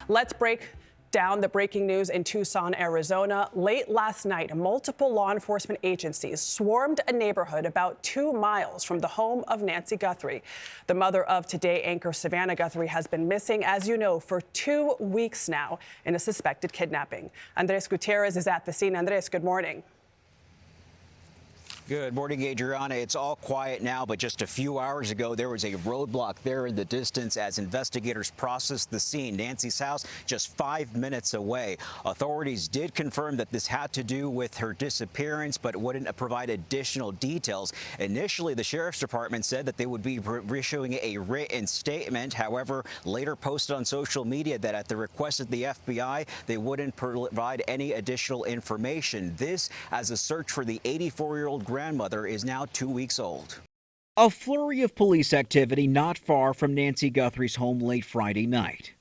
Let's break down the breaking news in Tucson, Arizona. Late last night, multiple law enforcement agencies swarmed a neighborhood about 2 miles from the home of Nancy Guthrie. The mother of Today anchor Savannah Guthrie has been missing, as you know, for 2 weeks now in a suspected kidnapping. Andres Gutierrez is at the scene. Andres, good morning. Good morning, Adriana. It's all quiet now, but just a few hours ago, there was a roadblock there in the distance as investigators processed the scene. Nancy's house just 5 minutes away. Authorities did confirm that this had to do with her disappearance, but wouldn't provide additional details. Initially, the sheriff's department said that they would be issuing a written statement. However, later posted on social media that at the request of the FBI, they wouldn't provide any additional information. This as a search for the 84-year-old grandmother is now 2 weeks old. A flurry of police activity not far from Nancy Guthrie's home late Friday night.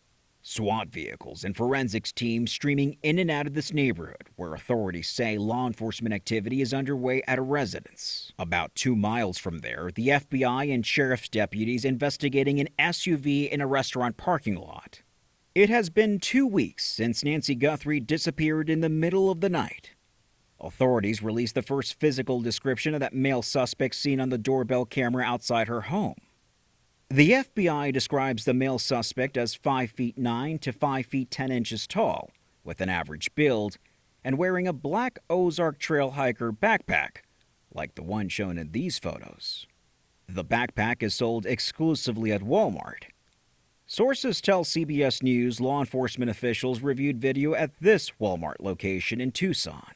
SWAT vehicles and forensics teams streaming in and out of this neighborhood, where authorities say law enforcement activity is underway at a residence. About 2 miles from there, the FBI and sheriff's deputies investigating an SUV in a restaurant parking lot. It has been 2 weeks since Nancy Guthrie disappeared in the middle of the night. Authorities released the first physical description of that male suspect seen on the doorbell camera outside her home. The FBI describes the male suspect as 5'9" to 5'10" tall, with an average build, and wearing a black Ozark Trail hiker backpack, like the one shown in these photos. The backpack is sold exclusively at Walmart. Sources tell CBS News law enforcement officials reviewed video at this Walmart location in Tucson.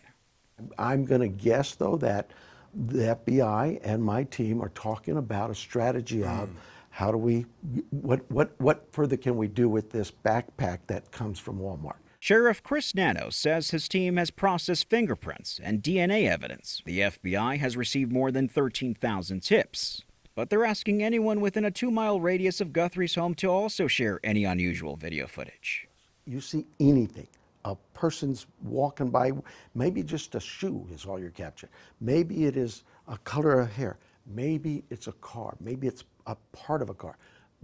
I'm going to guess, though, that the FBI and my team are talking about a strategy of how do we, what further can we do with this backpack that comes from Walmart. Sheriff Chris Nanos says his team has processed fingerprints and DNA evidence. The FBI has received more than 13,000 tips, but they're asking anyone within a 2-mile radius of Guthrie's home to also share any unusual video footage. You see anything. A person's walking by, maybe just a shoe is all you're capturing. Maybe it is a color of hair. Maybe it's a car. Maybe it's a part of a car.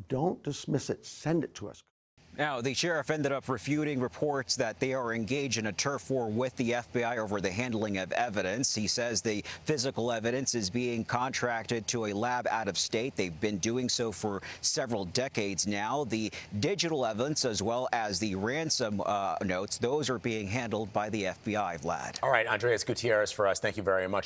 Don't dismiss it. Send it to us. Now, the sheriff ended up refuting reports that they are engaged in a turf war with the FBI over the handling of evidence. He says the physical evidence is being contracted to a lab out of state. They've been doing so for several decades now. The digital evidence, as well as the ransom notes, those are being handled by the FBI, Vlad. All right, Andres Gutierrez for us. Thank you very much.